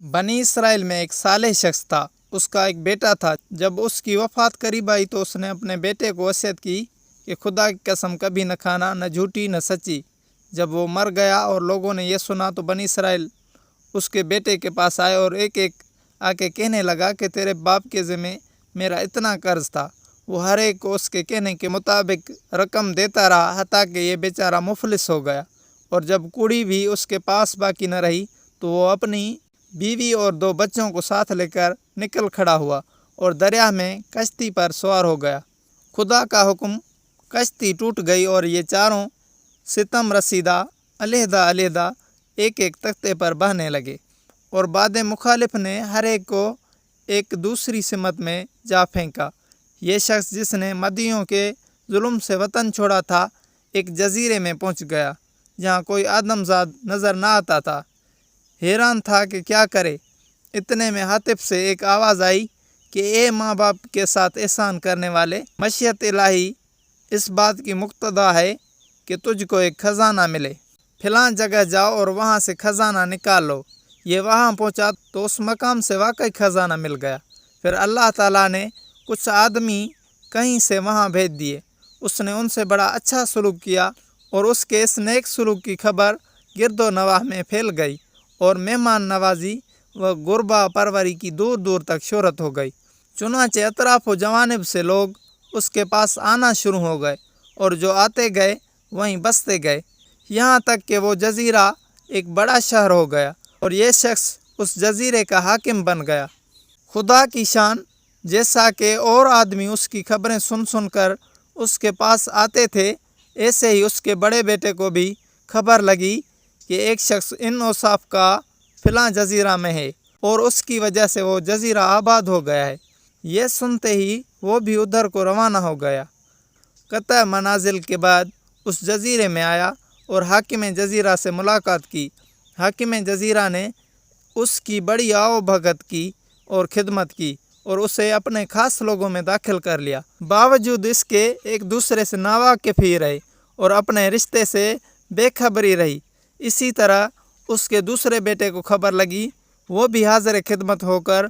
بنی اسرائیل میں ایک صالح شخص تھا۔ اس کا ایک بیٹا تھا۔ جب اس کی وفات قریب آئی تو اس نے اپنے بیٹے کو وصیت کی کہ خدا کی قسم کبھی نہ کھانا، نہ جھوٹی نہ سچی۔ جب وہ مر گیا اور لوگوں نے یہ سنا تو بنی اسرائیل اس کے بیٹے کے پاس آئے اور ایک ایک آ کے کہنے لگا کہ تیرے باپ کے ذمہ میرا اتنا قرض تھا۔ وہ ہر ایک کو اس کے کہنے کے مطابق رقم دیتا رہا، حتیٰ کہ یہ بیچارہ مفلس ہو گیا، اور جب کوڑی بھی اس کے پاس باقی نہ رہی تو وہ اپنی بیوی اور 2 بچوں کو ساتھ لے کر نکل کھڑا ہوا اور دریا میں کشتی پر سوار ہو گیا۔ خدا کا حکم، کشتی ٹوٹ گئی اور یہ چاروں ستم رسیدہ علیحدہ علیحدہ ایک ایک تختے پر بہنے لگے، اور باد مخالف نے ہر ایک کو ایک دوسری سمت میں جا پھینکا۔ یہ شخص جس نے مدیوں کے ظلم سے وطن چھوڑا تھا، ایک جزیرے میں پہنچ گیا جہاں کوئی آدمزاد نظر نہ آتا تھا۔ حیران تھا کہ کیا کرے۔ اتنے میں حاطب سے ایک آواز آئی کہ اے ماں باپ کے ساتھ احسان کرنے والے، مشیت الہی اس بات کی مقتضا ہے کہ تجھ کو ایک خزانہ ملے۔ فلاں جگہ جاؤ اور وہاں سے خزانہ نکال لو۔ یہ وہاں پہنچا تو اس مقام سے واقعی خزانہ مل گیا۔ پھر اللہ تعالیٰ نے کچھ آدمی کہیں سے وہاں بھیج دیے۔ اس نے ان سے بڑا اچھا سلوک کیا، اور اس کے اس نیک سلوک کی خبر گرد و نواح میں پھیل گئی، اور مہمان نوازی و غربا پروری کی دور دور تک شہرت ہو گئی۔ چنانچہ اطراف و جوانب سے لوگ اس کے پاس آنا شروع ہو گئے، اور جو آتے گئے وہیں بستے گئے، یہاں تک کہ وہ جزیرہ ایک بڑا شہر ہو گیا، اور یہ شخص اس جزیرے کا حاکم بن گیا۔ خدا کی شان، جیسا کہ اور آدمی اس کی خبریں سن سن کر اس کے پاس آتے تھے، ایسے ہی اس کے بڑے بیٹے کو بھی خبر لگی کہ ایک شخص ان اوصاف کا فلاں جزیرہ میں ہے، اور اس کی وجہ سے وہ جزیرہ آباد ہو گیا ہے۔ یہ سنتے ہی وہ بھی ادھر کو روانہ ہو گیا۔ قطع منازل کے بعد اس جزیرے میں آیا اور حاکم جزیرہ سے ملاقات کی۔ حاکم جزیرہ نے اس کی بڑی آؤ بھگت کی اور خدمت کی، اور اسے اپنے خاص لوگوں میں داخل کر لیا۔ باوجود اس کے ایک دوسرے سے ناواقف ہی رہے اور اپنے رشتے سے بے خبری رہی۔ اسی طرح اس کے دوسرے بیٹے کو خبر لگی، وہ بھی حاضر خدمت ہو کر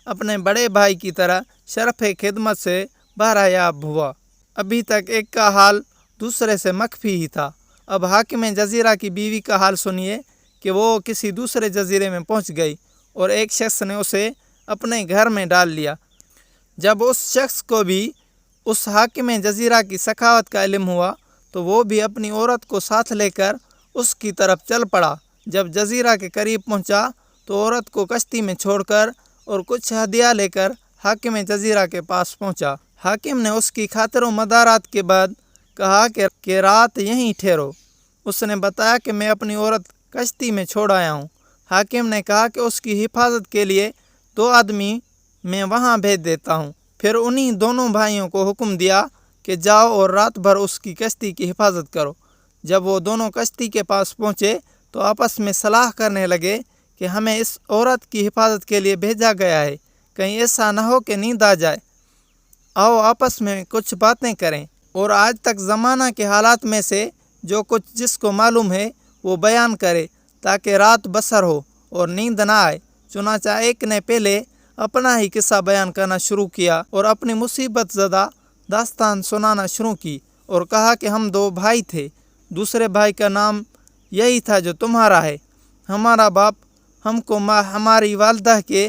اپنے بڑے بھائی کی طرح شرف خدمت سے بہرایاب ہوا۔ ابھی تک ایک کا حال دوسرے سے مخفی ہی تھا۔ اب حاکم جزیرہ کی بیوی کا حال سنیے کہ وہ کسی دوسرے جزیرے میں پہنچ گئی، اور ایک شخص نے اسے اپنے گھر میں ڈال لیا۔ جب اس شخص کو بھی اس حاکم جزیرہ کی سخاوت کا علم ہوا تو وہ بھی اپنی عورت کو ساتھ لے کر اس کی طرف چل پڑا۔ جب جزیرہ کے قریب پہنچا تو عورت کو کشتی میں چھوڑ کر اور کچھ ہدیہ لے کر حاکم جزیرہ کے پاس پہنچا۔ حاکم نے اس کی خاطر و مدارات کے بعد کہا کہ رات یہیں ٹھہرو۔ اس نے بتایا کہ میں اپنی عورت کشتی میں چھوڑ آیا ہوں۔ حاکم نے کہا کہ اس کی حفاظت کے لیے 2 آدمی میں وہاں بھیج دیتا ہوں۔ پھر انہی دونوں بھائیوں کو حکم دیا کہ جاؤ اور رات بھر اس کی کشتی کی حفاظت کرو۔ جب وہ دونوں کشتی کے پاس پہنچے تو آپس میں صلاح کرنے لگے کہ ہمیں اس عورت کی حفاظت کے لیے بھیجا گیا ہے، کہیں ایسا نہ ہو کہ نیند آ جائے۔ آؤ آپس میں کچھ باتیں کریں، اور آج تک زمانہ کے حالات میں سے جو کچھ جس کو معلوم ہے وہ بیان کرے، تاکہ رات بسر ہو اور نیند نہ آئے۔ چنانچہ ایک نے پہلے اپنا ہی قصہ بیان کرنا شروع کیا اور اپنی مصیبت زدہ داستان سنانا شروع کی، اور کہا کہ ہم 2 بھائی تھے۔ دوسرے بھائی کا نام یہی تھا جو تمہارا ہے۔ ہمارا باپ ہم کو ہماری والدہ کے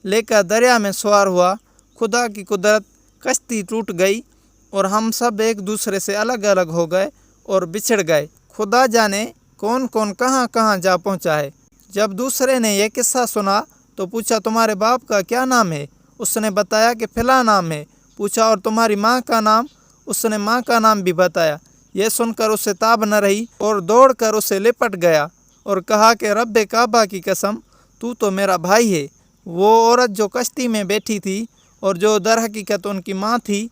لے کر دریا میں سوار ہوا۔ خدا کی قدرت، کشتی ٹوٹ گئی اور ہم سب ایک دوسرے سے الگ الگ ہو گئے اور بچھڑ گئے۔ خدا جانے کون کون کہاں کہاں جا پہنچا ہے۔ جب دوسرے نے یہ قصہ سنا تو پوچھا تمہارے باپ کا کیا نام ہے؟ اس نے بتایا کہ فلاں نام ہے۔ پوچھا اور تمہاری ماں کا نام؟ اس نے ماں کا نام بھی بتایا۔ یہ سن کر اسے تاب نہ رہی اور دوڑ کر اسے لپٹ گیا اور کہا کہ رب کعبہ کی قسم، تو میرا بھائی ہے۔ وہ عورت جو کشتی میں بیٹھی تھی اور جو در حقیقت ان کی ماں تھی،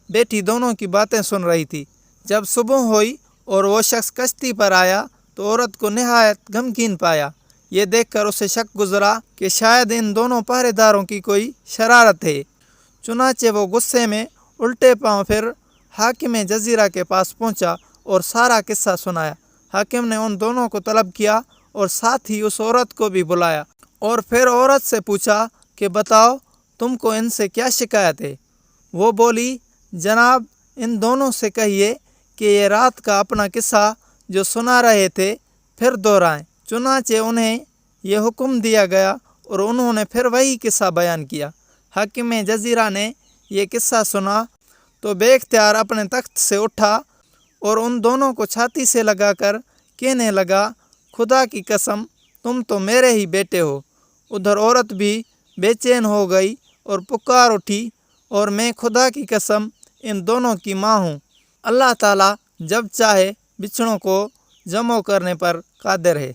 بیٹی دونوں کی باتیں سن رہی تھی۔ جب صبح ہوئی اور وہ شخص کشتی پر آیا تو عورت کو نہایت غمگین پایا۔ یہ دیکھ کر اسے شک گزرا کہ شاید ان دونوں پہرے داروں کی کوئی شرارت ہے۔ چنانچہ وہ غصے میں الٹے پاؤں پھر حاکم جزیرہ کے پاس پہنچا اور سارا قصہ سنایا۔ حاکم نے ان دونوں کو طلب کیا اور ساتھ ہی اس عورت کو بھی بلایا۔ اور پھر عورت سے پوچھا کہ بتاؤ تم کو ان سے کیا شکایت ہے؟ وہ بولی جناب ان دونوں سے کہیے کہ یہ رات کا اپنا قصہ جو سنا رہے تھے پھر دہرائیں۔ چنانچہ انہیں یہ حکم دیا گیا اور انہوں نے پھر وہی قصہ بیان کیا۔ حاکم جزیرہ نے یہ قصہ سنا تو بے اختیار اپنے تخت سے اٹھا اور ان دونوں کو چھاتی سے لگا کر کہنے لگا خدا کی قسم تم تو میرے ہی بیٹے ہو۔ ادھر عورت بھی بے چین ہو گئی اور پکار اٹھی اور میں خدا کی قسم ان دونوں کی ماں ہوں۔ اللہ تعالیٰ جب چاہے بچھڑوں کو جمع کرنے پر قادر ہے۔